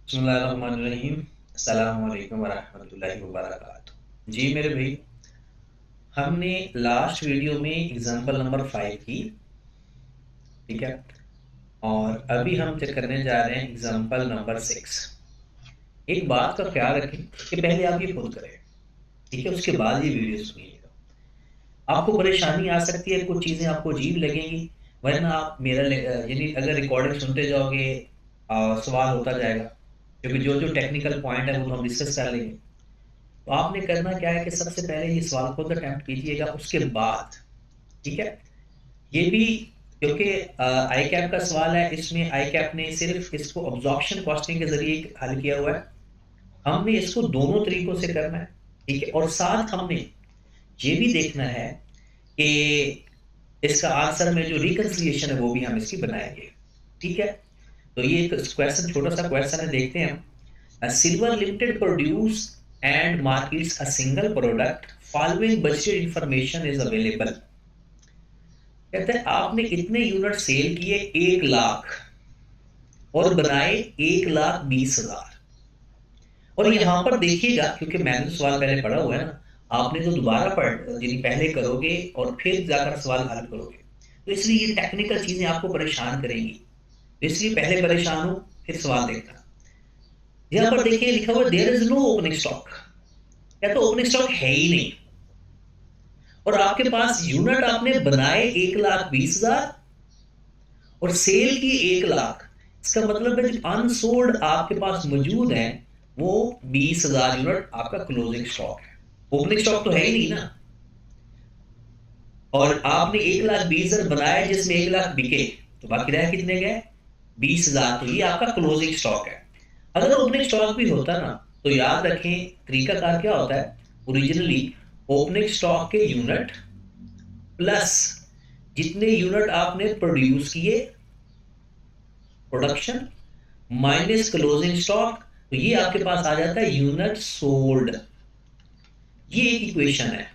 बिस्मिल्लाहिर्रहमानिर्रहीम। अस्सलामु अलैकुम वरहमतुल्लाहि वबरकातुहू। जी मेरे भाई, हमने लास्ट वीडियो में एग्जांपल नंबर 5 की, ठीक है, और अभी हम चेक करने जा रहे हैं एग्जांपल नंबर 6। एक बात का ख्याल रखें कि पहले आप ये खुद करें, ठीक है, उसके बाद ये वीडियो सुनिएगा। आपको परेशानी आ सकती है, कुछ चीज़ें आपको अजीब लगेंगी, वरना आप यानी अगर रिकॉर्डिंग सुनते जाओगे सवाल होता जाएगा, क्योंकि जो जो टेक्निकल पॉइंट है वो तो हम डिस्कस कर लेंगे। तो आपने करना क्या है कि सबसे पहले ये सवाल खुद अटेम्प्ट कीजिएगा, उसके बाद, ठीक है, ये भी, क्योंकि आई कैप का सवाल है, इसमें आई कैप ने सिर्फ इसको ऑब्जॉर्प्शन कॉस्टिंग के जरिए हल किया हुआ है। हमने इसको दोनों तरीकों से करना है, ठीक है, और साथ हमने ये भी देखना है कि इसका आंसर में जो रिकंसिलिएशन है वो भी हम इसकी बनाएंगे, ठीक है। तो ये एक क्वेश्चन, छोटा सा क्वेश्चन है, देखते हैं हम। Silver Limited produce and markets a single product. Following budget information is available. कहते हैं आपने इतने यूनिट सेल किए 1 लाख और बनाए 1,20,000। और यहाँ पर देखिएगा, क्योंकि मैंने तो सवाल पहले पढ़ा हुआ है ना, आपने तो दोबारा यानी पहले करोगे और फिर जाकर सवाल हल करोगे, तो इसलिए ये टेक्निकल चीजें आपको परेशान करेंगी, तो इसलिए पहले परेशान हो फिर सवाल देखना। यहाँ पर देखिए लिखा हुआ there is no opening stock, या तो ओपनिंग स्टॉक है ही नहीं, और आपके पास यूनिट आपने बनाए 1,20,000 और सेल की 1 लाख। इसका मतलब है जो अनसोल्ड आपके पास मौजूद है वो 20,000 यूनिट आपका क्लोजिंग स्टॉक है। ओपनिंग स्टॉक तो है ही नहीं ना, और आपने 1,20,000 बनाए जिसमें 1 लाख बिके, तो बाकी रह कितने गए? 20,000। तो ये आपका क्लोजिंग स्टॉक है। अगर ओपनिंग स्टॉक भी होता ना, तो याद रखें तरीकाकार क्या होता है, ओरिजिनली ओपनिंग स्टॉक के यूनिट प्लस जितने यूनिट आपने प्रोड्यूस किए, प्रोडक्शन, माइनस क्लोजिंग स्टॉक, तो ये आपके पास आ जाता है यूनिट सोल्ड। ये एक इक्वेशन है,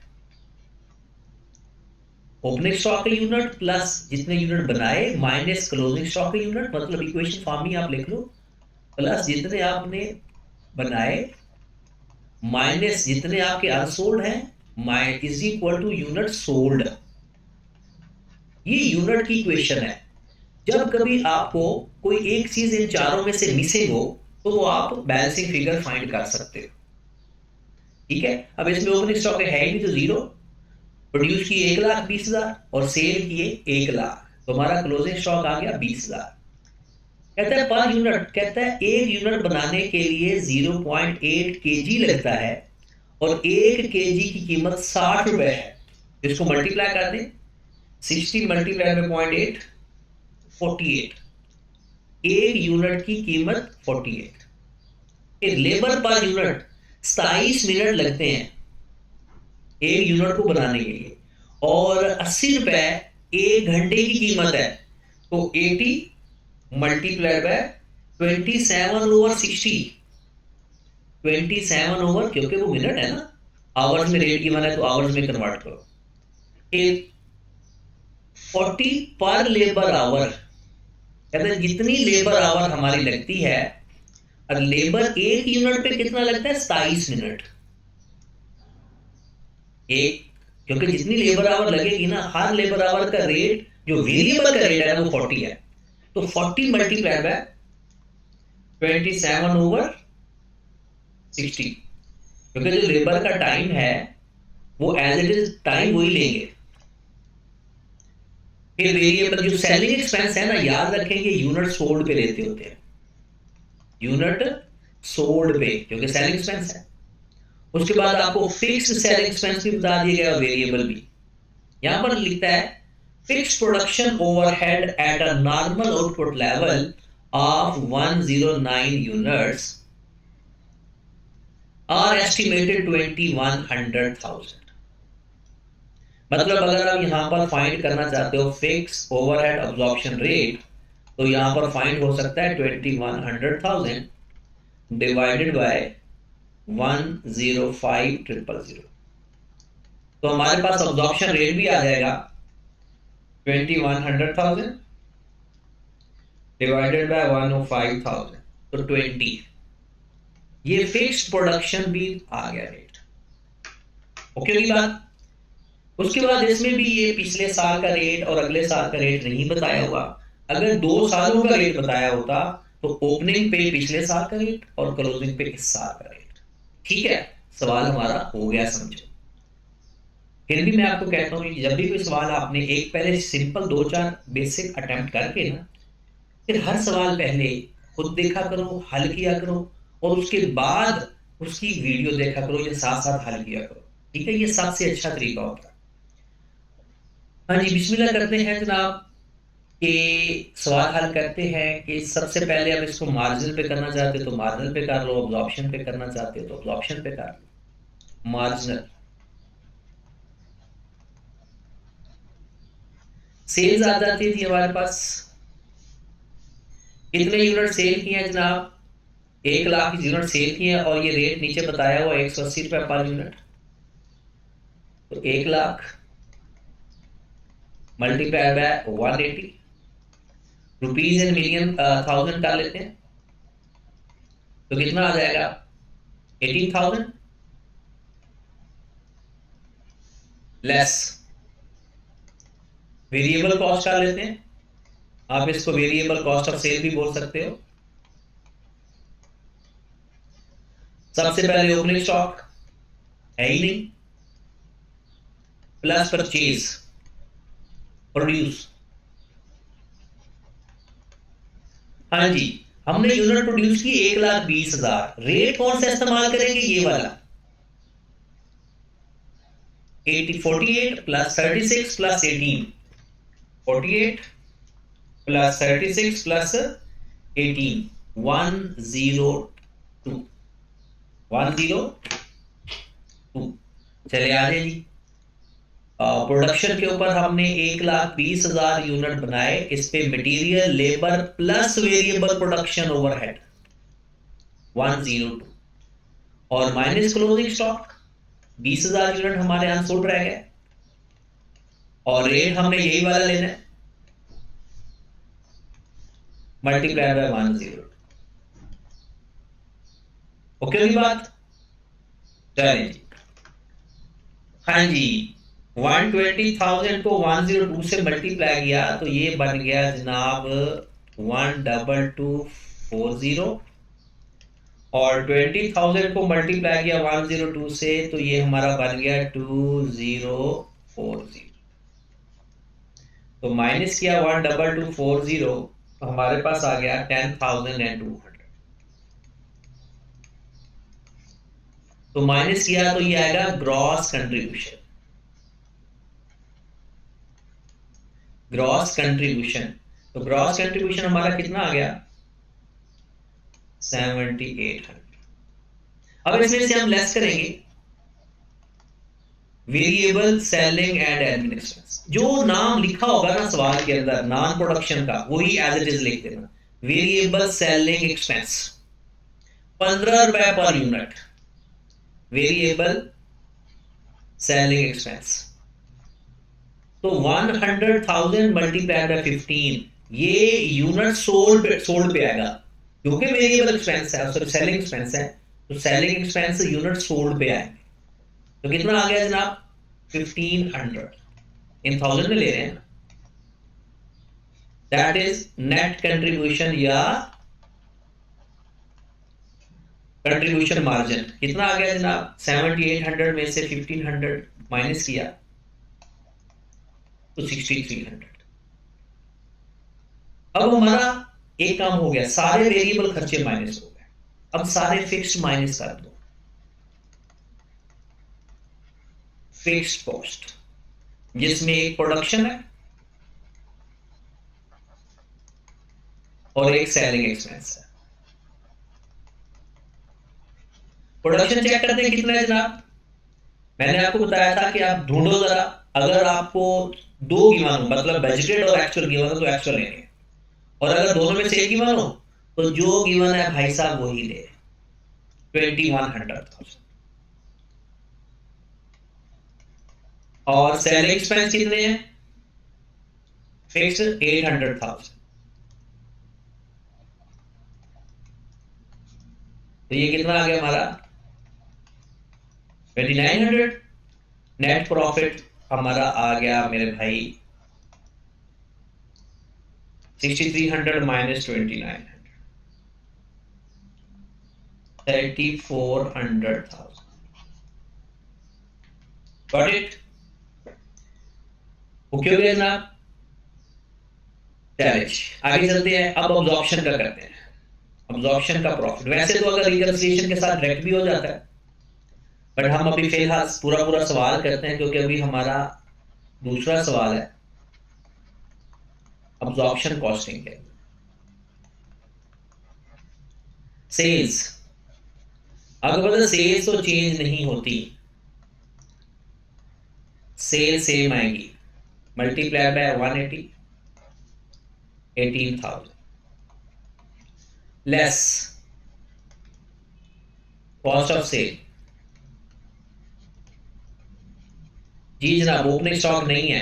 ओपनिंग स्टॉक के यूनिट प्लस जितने यूनिट बनाए माइनस क्लोजिंग स्टॉक के यूनिट, मतलब इक्वेशन फॉर्म ही आप लिख लो, प्लस जितने आपने बनाए माइनस जितने आपके अनसोल्ड हैं is equal to unit sold. ये यूनिट की इक्वेशन है। जब कभी आपको कोई एक चीज इन चारों में से मिसिंग हो, तो वो आप बैलेंसिंग फिगर फाइंड कर सकते हो, ठीक है। अब इसमें ओपनिंग स्टॉक है ही नहीं, तो 0, प्रोड्यूस किए 1,20,000 और सेल किए 1 लाख, तो हमारा क्लोजिंग स्टॉक आ गया 20,000। कहता है पर यूनिट, कहता है एक यूनिट बनाने के लिए 0.8 केजी लगता है और 1 केजी की कीमत 60 रुपए है। इसको मल्टीप्लाई कर दें, 60 मल्टीप्लाई बाय 0.8, 48। एक यूनिट की कीमत 48। एक लेबर पर यूनिट 27 मिनट लगते हैं एक यूनिट को बनाने के लिए, और 80 रुपए 1 घंटे की कीमत है। तो 80 मल्टीप्लाई बाय 27/60, 27 ओवर, क्योंकि वो मिनट है ना, आवर्स में रेट गिवन है तो आवर्स में कन्वर्ट करो। 40 पर लेबर आवर, कहते हैं जितनी लेबर आवर हमारी लगती है, और लेबर एक यूनिट पे कितना लगता है? 27 मिनट एक, क्योंकि जितनी लेबर आवर लगेगी ना, हर लेबर आवर का रेट जो वेरिएबल का रेट है ना वो 40 है। तो 40 मल्टीप्लाई बाय 27/60, क्योंकि जो लेबर का टाइम है वो एज इट इज टाइम वही लेंगे। फिर वेरिएबल जो सेलिंग एक्सपेंस है ना, याद रखेंगे यूनिट सोल्ड पे लेते होते हैं, यूनिट सोल्ड पे, क्योंकि सेलिंग एक्सपेंस है। उसके बाद आपको फिक्स्ड सेलिंग एक्सपेंस भी बता दिया गया और वेरिएबल भी। यहां पर लिखता है fixed production overhead at a normal output level of 109 units are estimated 21,100,000। मतलब अगर आप यहां पर फाइंड करना चाहते हो फिक्स ओवरहेड अब्जॉर्प्शन रेट, तो यहां पर फाइंड हो सकता है 21,100,000 डिवाइडेड बाय 105,000। तो हमारे पास अब्जॉर्प्शन रेट भी आ जाएगा 21,100,000 डिवाइडेड बाय 105,000, तो 20। ये फिक्स्ड प्रोडक्शन भी आ गया रेट। ओके की बात। उसके बाद इसमें भी ये पिछले साल का रेट और अगले साल का रेट नहीं बताया हुआ। अगर 2 सालों का रेट बताया होता तो ओपनिंग पे पिछले साल का रेट और क्लोजिंग पे इस साल का रेट। ठीक है, सवाल हमारा हो गया समझो। फिर भी मैं आपको कहता हूँ कि जब भी कोई सवाल आपने एक पहले सिंपल 2-4 बेसिक अटेम्प्ट करके ना, फिर हर सवाल पहले खुद देखा करो, हल किया करो, और उसके बाद उसकी वीडियो देखा करो या साथ साथ हल किया करो। ठीक है, ये सबसे अच्छा तरीका होता है। हाँ जी, बिस्मिल्लाह करते हैं जनाब। कि सवाल हल करते हैं कि सबसे पहले अब इसको मार्जिनल पे करना चाहते हो तो मार्जिनल पे कर लो, ऑब्जॉर्प्शन पे करना चाहते हो तो ऑब्जॉर्प्शन पे कर लो। मार्जिनल सेल्स आ जाती थी हमारे पास। कितने यूनिट सेल किए हैं जनाब? 1 लाख यूनिट सेल किए हैं और ये रेट नीचे बताया हुआ 180 रुपए पर यूनिट। तो 1 lakh multiply by 180 rupees in million, 1000 कर लेते हैं तो कितना आ जाएगा? 18,000 लेस वेरिएबल कॉस्ट कर लेते हैं। आप इसको वेरिएबल कॉस्ट ऑफ सेल भी बोल सकते हो। सबसे पहले ओपनिंग स्टॉक है ही नहीं, प्लस परचेज प्रोड्यूस। हाँ जी, हमने यूनिट प्रोड्यूस की 1,20,000। रेट कौन सा इस्तेमाल करेंगे? ये वाला 48 प्लस 36 प्लस 18। 48 plus 36 plus 18 102 102। चले आ जाए जी। प्रोडक्शन के ऊपर हमने 1,20,000 यूनिट बनाए। इस पे material, labour plus variable production overhead 102 और माइनस क्लोजिंग स्टॉक 20,000 यूनिट हमारे अनसोल्ड रह गए और रेट हमने यही वाला लेना है मल्टीप्लाई बाय 102। ओके होगी बात? चलिए जी। हाँ जी, 120,000 को 102 से मल्टीप्लाई किया तो ये बन गया जनाब 12240, और 20,000 को मल्टीप्लाई किया 102 से तो ये हमारा बन गया 2040। तो माइनस किया 12240 तो हमारे पास आ गया 10,200। तो माइनस किया तो ये आएगा ग्रॉस कंट्रीब्यूशन। ग्रॉस कंट्रीब्यूशन, तो ग्रॉस कंट्रीब्यूशन हमारा कितना आ गया? 7,800। अब इसमें से हम लेस करेंगे variable selling and admin expense. जो नाम लिखा होगा ना सवाल के अंदर नॉन प्रोडक्शन का, वही एज इट इज लिख देना। वेरिएबल सेलिंग एक्सपेंस 15 रुपए per unit. Variable selling expense तो 100,000 मल्टीप्लाई बाय 15, ये यूनिट सोल्ड पे आएगा क्योंकि वेरिएबल एक्सपेंस है, सॉरी सेलिंग एक्सपेंस है। तो सेलिंग एक्सपेंस यूनिट सोल्ड पे आएंगे। तो कितना आ गया जनाब? 1500। इन 1000 में ले रहे हैं। दैट इज नेट कंट्रीब्यूशन या कंट्रीब्यूशन मार्जिन। कितना आ गया जनाब? 7,800 में से 1,500 माइनस किया तो 6,300। अब हमारा एक काम हो गया, सारे वेरिएबल खर्चे माइनस हो गए। अब सारे फिक्स्ड माइनस कर दो। फिक्स्ड कॉस्ट जिसमें एक प्रोडक्शन है और एक सेलिंग एक्सपेंस है। प्रोडक्शन चेक करते हैं कितना है जनाब? मैंने आपको बताया था कि आप ढूंढो जरा। अगर आपको दो गिवन हो, मतलब बजटेड और एक्चुअल गिवन हो तो एक्चुअल लेंगे, और अगर दोनों में से एक गिवन हो तो जो गिवन है भाई साहब वही ले। 2,100,000 और सेलिंग एक्सपेंस कितने हैं? फिक्स्ड 800,000। तो ये कितना आ गया हमारा 2900। नेट प्रॉफिट हमारा आ गया मेरे भाई 6300 माइनस 2900, 3400,000। Got it? ओके हो गया जनाब? चैलेंज आगे चलते हैं। अब अब्जॉर्प्शन का करते हैं। अब्जॉर्प्शन का प्रॉफिट वैसे तो अगर रिकंसिलिएशन के साथ डायरेक्ट भी हो जाता है, बट हम अभी फिलहाल पूरा पूरा सवाल करते हैं क्योंकि अभी हमारा दूसरा सवाल है अब्जॉर्प्शन कॉस्टिंग के। सेल्स, आपको पता है सेल्स तो चेंज नहीं होती, सेल सेम आएगी, multiply by 180, 18,000 less cost of sale. जी जनाब, ओपनिंग स्टॉक नहीं है,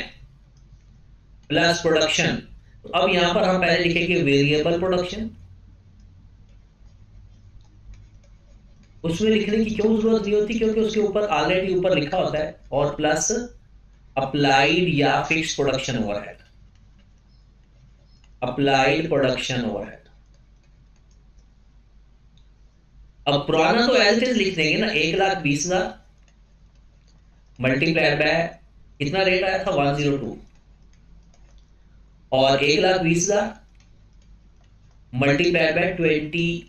प्लस प्रोडक्शन। तो अब यहां पर हम पहले लिखेंगे वेरिएबल प्रोडक्शन, उसमें लिखने की क्यों जरूरत नहीं होती क्योंकि उसके ऊपर ऑलरेडी ऊपर लिखा होता है, और प्लस अप्लाइड या fix production overhead, applied production overhead. अब पुराना तो एज इट इज लिख देंगे ना, 1,20,000 मल्टीप्लाइड बाय कितना रेट आया था 102, और 1,20,000 मल्टीप्लाइड बाय 20,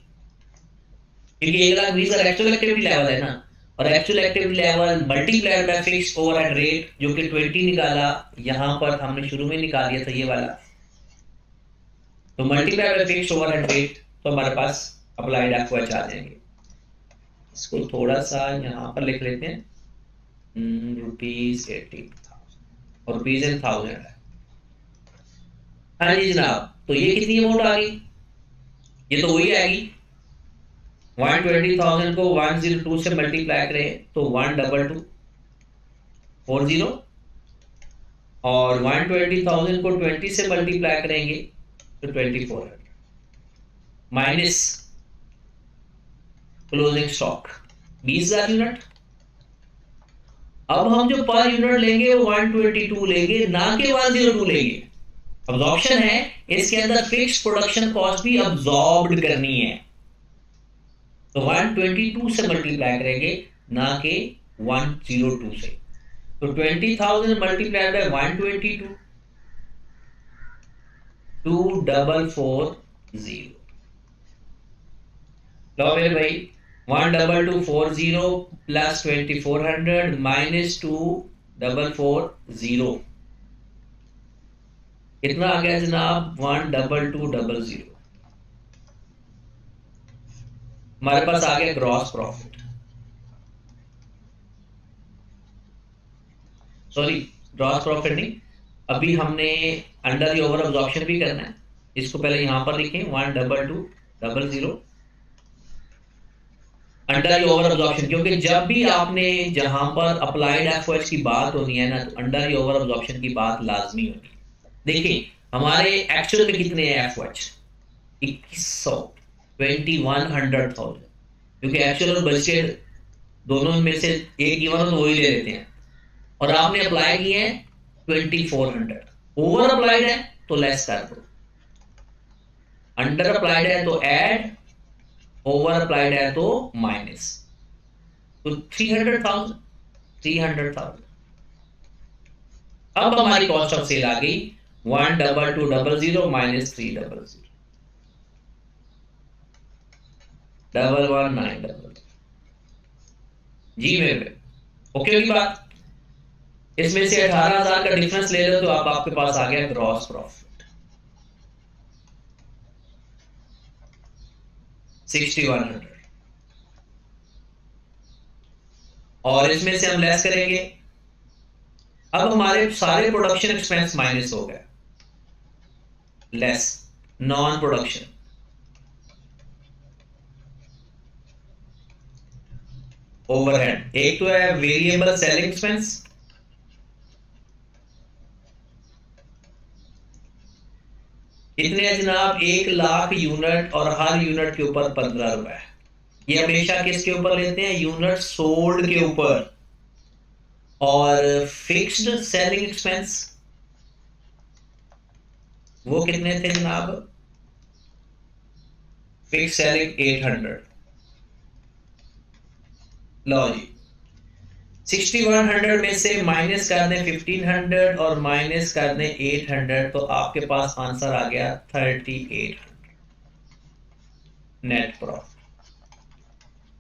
क्योंकि 1,20,000 एक्चुअल एक्टिविटी लेवल है ना, और actual activity level multiplied by fix overhead rate जो कि 20 निकाला, यहां पर हमने शुरू में निकाल दिया था ये वाला, तो multiplied by fix overhead rate, तो हमारे पास अप्लाइड एफओएच आ जाएंगे। इसको थोड़ा सा यहां पर लिख लेते हैं, ₹80,000 और रुपीज इन 1000 है। हाँ जी जनाब, तो ये कितनी अमाउंट आ गई? ये तो वही आएगी, 120,000 को 102 से मल्टीप्लाई करें तो 12240, और 120,000 को 20 से मल्टीप्लाई करेंगे तो 2400 माइनस क्लोजिंग स्टॉक 20,000 यूनिट। अब हम जो पर यूनिट लेंगे वो 122 लेंगे, ना कि 102 लेंगे। अब्जॉर्प्शन है, इसके अंदर फिक्स प्रोडक्शन कॉस्ट भी अब्सॉर्ब्ड करनी है, तो 122 से मल्टीप्लाई करेंगे ना कि 102 से। तो 20,000 मल्टीप्लाई बाय 122, 2440। लो मेरे भाई, 12240 प्लस 2400 माइनस 2440 कितना आ गया जनाब? 12200। हमारे पास आ गया gross profit, sorry gross profit नहीं, अभी हमने अंडर द ओवर अब्जॉर्प्शन भी करना है। इसको पहले यहां पर लिखें 12200 अंडर द ओवर अब्जॉर्प्शन, क्योंकि जब भी आपने जहां पर अप्लाइड एफओएच की बात होनी है ना, तो अंडर द ओवर अब्जॉर्प्शन की बात लाजमी होगी। देखिए हमारे एक्चुअल में कितने हैं एफओएच? 2100, 2100,000, क्योंकि एक्चुअल और बजटेड दोनों में से एक गिवन हो तो वही ले लेते हैं, और आपने अप्लाई किए हैं 2400। ओवर अप्लाइड है तो लेस कर दो, अंडर अप्लाइड है तो ऐड, ओवर अप्लाइड है तो माइनस, तो 300,000, 300,000। अब हमारी कॉस्ट ऑफ सेल आ गई 12200 माइनस 300, 11900। जी मेरे ओके होगी बात? इसमें से 18,000 का डिफरेंस ले लो तो अब आपके पास आ गया ग्रॉस प्रॉफिट 6100, और इसमें से हम लेस करेंगे। अब हमारे सारे प्रोडक्शन एक्सपेंस माइनस हो गए, लेस नॉन प्रोडक्शन, ओवरहेड। एक तो है वेरिएबल सेलिंग एक्सपेंस, कितने जनाब? 1,00,000 यूनिट, और हर यूनिट के ऊपर 15 रुपए। ये हमेशा किसके ऊपर लेते हैं, यूनिट सोल्ड के ऊपर। और फिक्स्ड सेलिंग एक्सपेंस वो कितने थे जनाब, फिक्स सेलिंग 800। लो जी 6100 में से माइनस कर दें 1500 और माइनस कर दें 800, तो आपके पास आंसर आ गया 3800 नेट प्रॉफिट।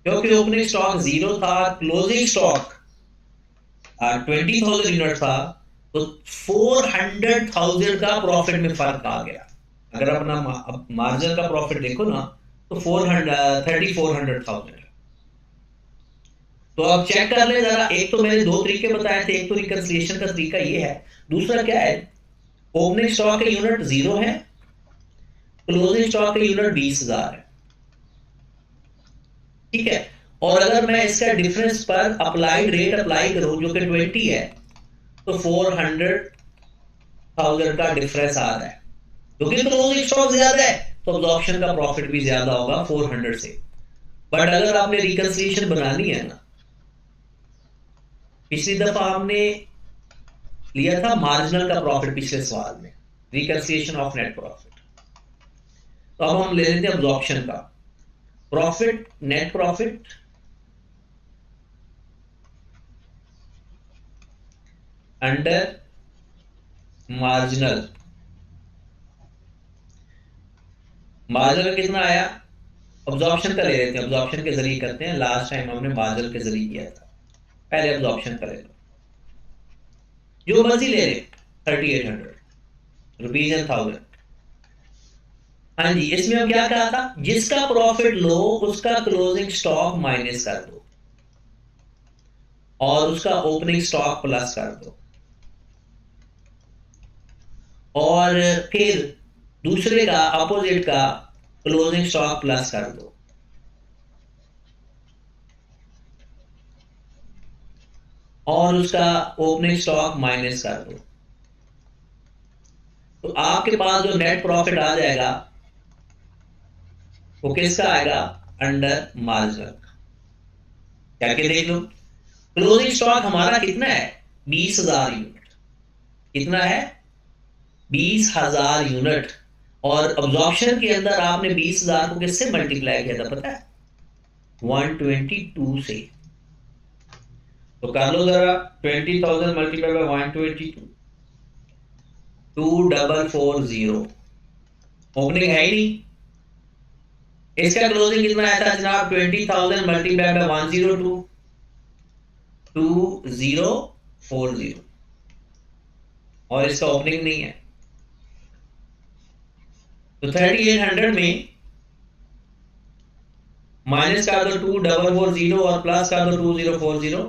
क्योंकि ओपनिंग स्टॉक 0 था, क्लोजिंग स्टॉक 20,000 यूनिट था, तो 400,000 का प्रॉफिट में फर्क आ गया। अगर अपना मार्जिन का प्रॉफिट देखो ना तो 3400,000। तो आप चेक कर ले जरा, एक तो मैंने दो तरीके बताए थे, एक तो रिकंसिलिएशन का तरीका ये है, दूसरा क्या है, ओपनिंग स्टॉक के यूनिट 0 है, क्लोजिंग स्टॉक के यूनिट 20,000 है, ठीक है। और अगर मैं इसका डिफरेंस पर अप्लाइड रेट अप्लाई करूं जो कि 20 है, तो 400,000 का डिफरेंस आ रहा है, क्योंकि क्लोजिंग स्टॉक ज्यादा है तो अब्जॉर्प्शन का प्रॉफिट भी ज्यादा होगा 400 से। बट अगर आपने रिकंसिलिएशन बनानी है ना, पिछली दफा हमने लिया था मार्जिनल का प्रॉफिट पिछले सवाल में, रिकंसिलिएशन ऑफ नेट प्रॉफिट। तो अब हम ले लेते हैं अब्जॉर्प्शन का profit, net profit under marginal. Marginal कितना आया, अब्जॉर्प्शन का ले लेते हैं, अब्जॉर्प्शन के जरिए करते हैं, लास्ट टाइम हमने मार्जिनल के जरिए किया था, पहले अब्जॉर्प्शन का ले लो, जो मर्जी ले ले, 3800 रुपीज एंड 1000। हाँ जी, इसमें हम क्या कहा था, जिसका प्रॉफिट लो उसका क्लोजिंग स्टॉक माइनस कर दो और उसका ओपनिंग स्टॉक प्लस कर दो, और फिर दूसरे का अपोजिट का क्लोजिंग स्टॉक प्लस कर दो, और उसका ओपनिंग स्टॉक माइनस कर दो। तो आपके पास जो नेट प्रॉफिट आ जाएगा वो किसका आएगा, अंडर मार्जिनल। क्या क्या देख लो, क्लोजिंग स्टॉक हमारा कितना है, 20,000 यूनिट, कितना है 20,000 यूनिट, और अब्जॉर्प्शन के अंदर आपने 20,000 को किससे मल्टीप्लाई किया था पता है, 122 से। तो कर लो जरा, 20,000 मल्टीप्लाई बाय 122, 2440। ओपनिंग है ही नहीं, इसका क्लोजिंग कितना आया था जनाब, 20,000 मल्टीप्लाई बाय 102, 2040, और इसका ओपनिंग नहीं है। तो 3800 में माइनस कर दो 2440 और प्लस कर दो 2040,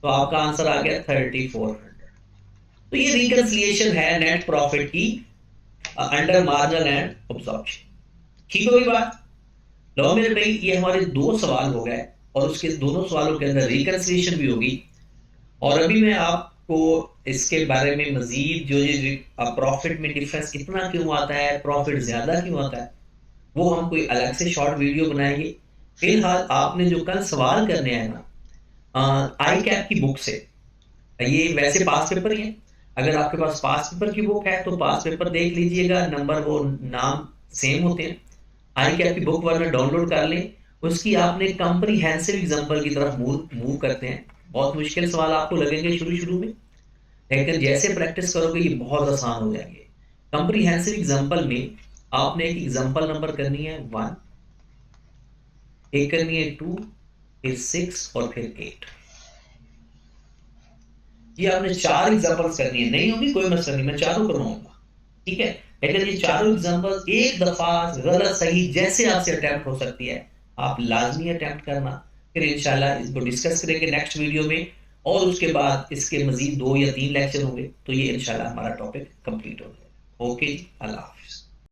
तो आपका आंसर आ गया 3400। तो ये रिकंसिलिएशन है नेट प्रॉफिट की अंडर मार्जिनल एंड अब्जॉर्प्शन। ठीक होगी बात। लो मेरे भाई, ये हमारे दो सवाल हो गए और उसके दोनों सवालों के अंदर रिकंसिलिएशन भी होगी, और अभी मैं आपको इसके बारे में मजीद जो प्रॉफिट में डिफरेंस कितना क्यों आता है, प्रॉफिट ज्यादा क्यों आता है, वो हम कोई अलग से शॉर्ट वीडियो बनाएंगे। फिलहाल आपने जो कल सवाल करने हैं ना आई कैप की बुक से, ये वैसे पास पेपर ही है, अगर आपके पास पास पेपर की बुक है तो पास पेपर देख लीजिएगा, नंबर वो नाम सेम होते हैं। आई कैप की बुक वरना डाउनलोड कर लें, उसकी आपने कंप्रीहेंसिव एग्जांपल की तरफ मूव करते हैं। बहुत मुश्किल सवाल आपको लगेंगे शुरू शुरू में, लेकिन जैसे प्रैक्टिस करोगे ये बहुत आसान हो जाएंगे। कंप्रीहेंसिव एग्जांपल में आपने एक एग्जांपल नंबर करनी है 1, एक करनी है 2, फिर 6 और फिर 8। ये आपने 4 एग्जांपल्स करनी है, नहीं होगी कोई मसला नहीं, मैं चारों करवाऊंगा, ठीक है। लेकिन ये चारों एग्जांपल्स एक दफा गलत सही जैसे आपसे अटेम्प्ट हो सकती है, आप लाजमी अटेम्प्ट करना, फिर इंशाल्लाह इसको डिस्कस करेंगे नेक्स्ट वीडियो में, और उसके बाद इसके मजीद 2 या 3 लेक्चर होंगे, तो ये इंशाल्लाह हमारा टॉपिक कंप्लीट हो गया। ओके जी, अल्लाह हाफिज।